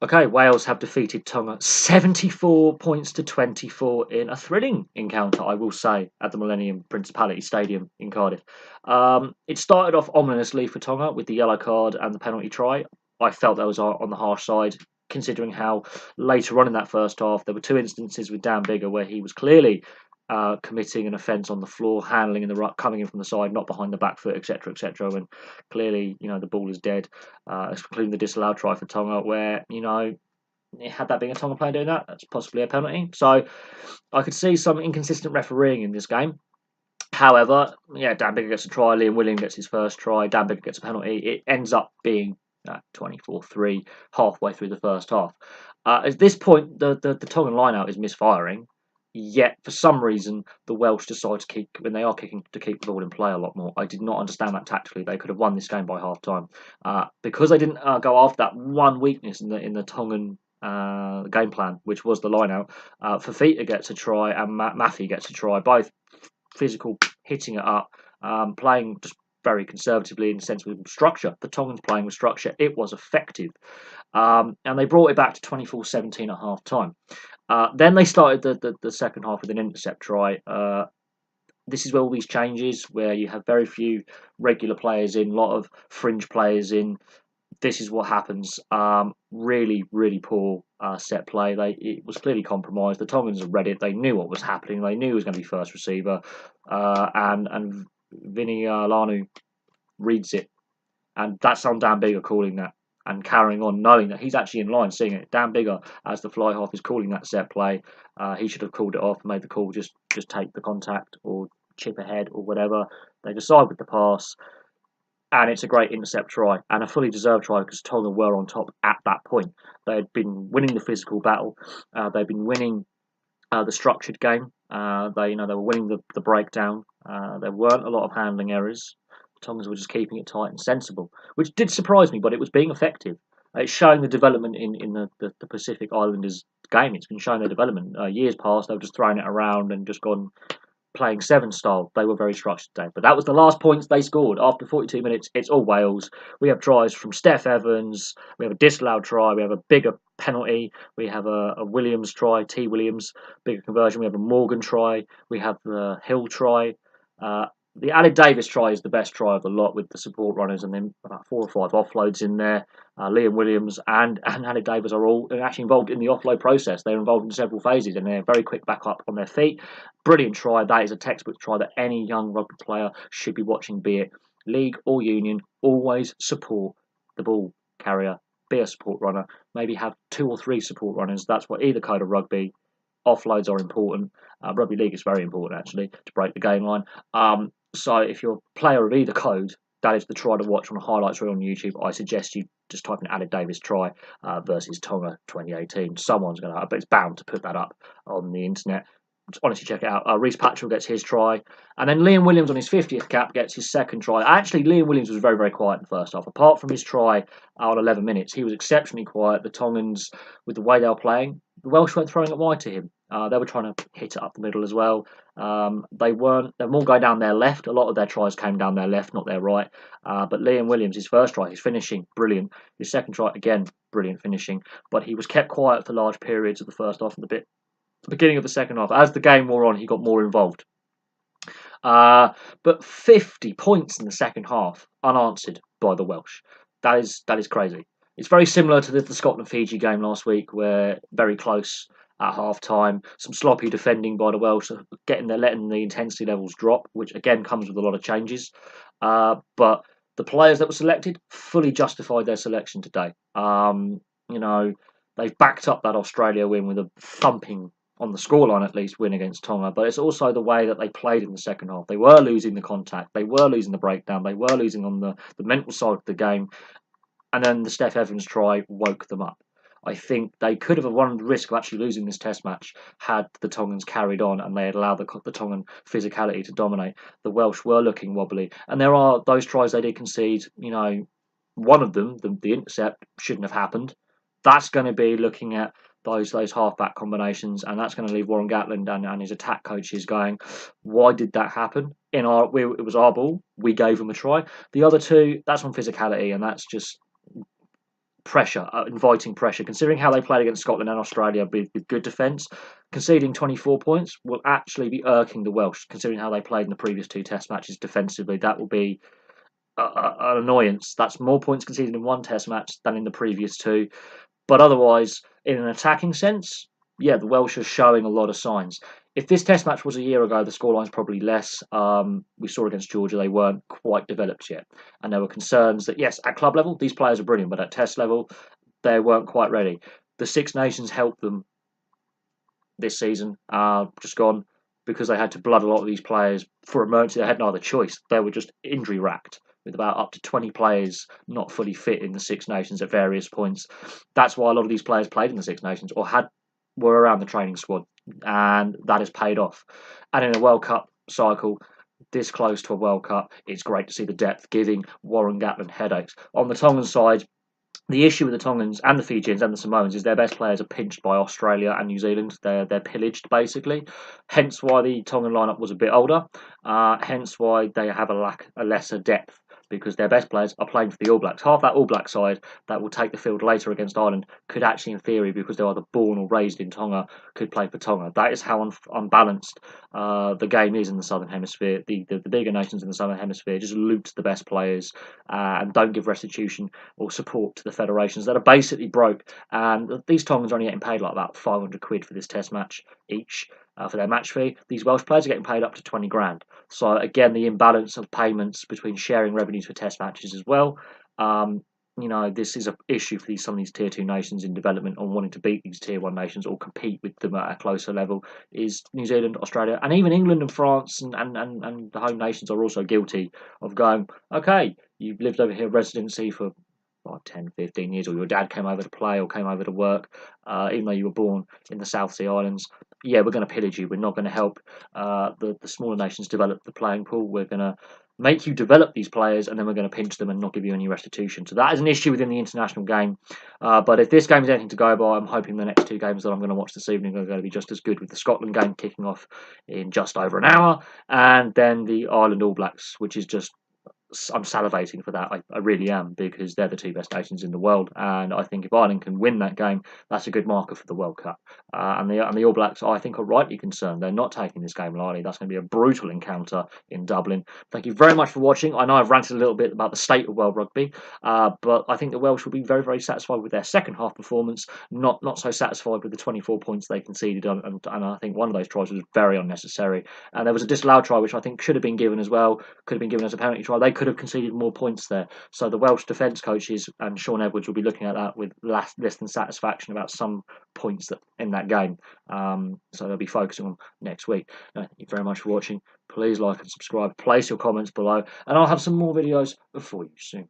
Okay, Wales have defeated Tonga 74 points to 24 in a thrilling encounter, I will say, at the Millennium Principality Stadium in Cardiff. It started off ominously for Tonga with the yellow card and the penalty try. I felt that was on the harsh side, considering how later on in that first half there were two instances with Dan Biggar where he was clearly committing an offence on the floor, handling in the ruck, coming in from the side, not behind the back foot, etc., etc. And clearly, the ball is dead, including the disallowed try for Tonga, where had that being a Tonga player doing that, that's possibly a penalty. So I could see some inconsistent refereeing in this game. However, yeah, Dan Biggar gets a try, Liam Williams gets his first try, Dan Biggar gets a penalty. It ends up being 24-3 halfway through the first half. At this point, the Tongan lineout is misfiring. Yet, for some reason, the Welsh decide to keep, when they are kicking, to keep the ball in play a lot more. I did not understand that tactically. They could have won this game by half time. Because they didn't go after that one weakness in the Tongan game plan, which was the line out. Fafita gets a try and Maffey gets a try, both physical, hitting it up, playing just very conservatively in the sense with structure. The Tongans playing with structure, it was effective. And they brought it back to 24-17 at half time. Then they started the second half with an intercept try. This is where all these changes, where you have very few regular players in, a lot of fringe players in. This is what happens. Really, really poor set play. It was clearly compromised. The Tongans had read it. They knew what was happening. They knew it was going to be first receiver. And Vinny Lanu reads it. And that's on Dan Biggar calling that and carrying on, knowing that he's actually in line, seeing it. Dan Biggar, as the fly half, is calling that set play. He should have called it off, made the call, just take the contact or chip ahead or whatever. They decide with the pass, and it's a great intercept try and a fully deserved try because Tonga were on top at that point. They had been winning the physical battle. They'd been winning the structured game. They were winning the breakdown. There weren't a lot of handling errors. The Tongans were just keeping it tight and sensible, which did surprise me, but it was being effective. It's showing the development in the Pacific Islanders game. It's been showing their development. Years past, they were just throwing it around and just gone playing seven style. They were very structured today. But that was the last points they scored. After 42 minutes, it's all Wales. We have tries from Steph Evans. We have a disallowed try. We have a Biggar penalty. We have a Williams try, T. Williams, Biggar conversion. We have a Morgan try. We have the Hill try. The Aled Davis try is the best try of the lot with the support runners, and then about 4 or 5 offloads in there. Liam Williams and Aled Davis are all actually involved in the offload process. They're involved in several phases, and they're very quick back up on their feet. Brilliant try. That is a textbook try that any young rugby player should be watching, be it league or union. Always support the ball carrier. Be a support runner. Maybe have 2 or 3 support runners. That's what either code of rugby. Offloads are important. Rugby league is very important, actually, to break the game line. So if you're a player of either code, that is the try to watch on a highlights reel on YouTube. I suggest you just type in Aled Davis try versus Tonga 2018. Someone's going to, but it's bound to put that up on the internet. Honestly, check it out. Reece Patchell gets his try, and then Liam Williams on his 50th cap gets his second try. Actually, Liam Williams was very, very quiet in the first half. Apart from his try on 11 minutes, he was exceptionally quiet. The Tongans, with the way they were playing, the Welsh weren't throwing it wide to him. They were trying to hit it up the middle as well. They weren't. They're more going down their left. A lot of their tries came down their left, not their right. But Liam Williams, his first try, his finishing, brilliant. His second try, again, brilliant finishing. But he was kept quiet for large periods of the first half and the beginning of the second half. As the game wore on, he got more involved. But 50 points in the second half, unanswered by the Welsh. That is crazy. It's very similar to the Scotland-Fiji game last week, where very close at half time. Some sloppy defending by the Welsh, letting the intensity levels drop, which again comes with a lot of changes. But the players that were selected fully justified their selection today. They've backed up that Australia win with a thumping, on the scoreline at least, win against Tonga, but it's also the way that they played in the second half. They were losing the contact, they were losing the breakdown, they were losing on the mental side of the game, and then the Steph Evans try woke them up. I think they could have run the risk of actually losing this test match had the Tongans carried on and they had allowed the Tongan physicality to dominate. The Welsh were looking wobbly, and there are those tries they did concede. One of them, the intercept, shouldn't have happened. That's going to be looking at those half-back combinations, and that's going to leave Warren Gatland and his attack coaches going, why did that happen? It was our ball. We gave them a try. The other two, that's on physicality, and that's just pressure, inviting pressure. Considering how they played against Scotland and Australia with good defence, conceding 24 points will actually be irking the Welsh. Considering how they played in the previous two Test matches defensively, that will be an annoyance. That's more points conceded in one Test match than in the previous two. But otherwise, in an attacking sense, yeah, the Welsh are showing a lot of signs. If this Test match was a year ago, the scoreline's probably less. We saw against Georgia, they weren't quite developed yet. And there were concerns that, yes, at club level, these players are brilliant, but at Test level, they weren't quite ready. The Six Nations helped them this season, just gone, because they had to blood a lot of these players for emergency. They had no other choice. They were just injury racked with about up to 20 players not fully fit in the Six Nations at various points. That's why a lot of these players played in the Six Nations or were around the training squad, and that has paid off. And in a World Cup cycle, this close to a World Cup, it's great to see the depth giving Warren Gatland headaches. On the Tongan side, the issue with the Tongans and the Fijians and the Samoans is their best players are pinched by Australia and New Zealand. They're pillaged basically. Hence why the Tongan lineup was a bit older. Hence why they have a lesser depth, because their best players are playing for the All Blacks. Half that All Black side that will take the field later against Ireland could actually, in theory, because they're either born or raised in Tonga, could play for Tonga. That is how unbalanced the game is in the Southern Hemisphere. The bigger nations in the Southern Hemisphere just loot the best players and don't give restitution or support to the federations that are basically broke. And these Tongans are only getting paid like about 500 quid for this Test match each. For their match fee, these Welsh players are getting paid up to 20 grand. So again, the imbalance of payments between sharing revenues for Test matches as well. This is an issue for some of these Tier 2 nations in development on wanting to beat these Tier 1 nations or compete with them at a closer level. Is New Zealand, Australia, and even England and France and the home nations are also guilty of going, okay, you've lived over here residency for 10, 15 years, or your dad came over to play or came over to work, even though you were born in the South Sea Islands. Yeah, we're going to pillage you. We're not going to help the smaller nations develop the playing pool. We're going to make you develop these players, and then we're going to pinch them and not give you any restitution. So that is an issue within the international game. But if this game is anything to go by, I'm hoping the next two games that I'm going to watch this evening are going to be just as good, with the Scotland game kicking off in just over an hour, and then the Ireland All Blacks, which is just, I'm salivating for that. I really am, because they're the two best nations in the world, and I think if Ireland can win that game, that's a good marker for the World Cup. And the All Blacks, I think, are rightly concerned. They're not taking this game lightly. That's going to be a brutal encounter in Dublin. Thank you very much for watching. I know I've ranted a little bit about the state of world rugby, but I think the Welsh will be very, very satisfied with their second half performance. Not so satisfied with the 24 points they conceded, and I think one of those tries was very unnecessary. And there was a disallowed try which I think should have been given as well. Could have been given as a penalty try. They could have conceded more points there. So the Welsh defence coaches and Sean Edwards will be looking at that with less than satisfaction about some points in that game. So they'll be focusing on next week. Thank you very much for watching. Please like and subscribe. Place your comments below, and I'll have some more videos for you soon.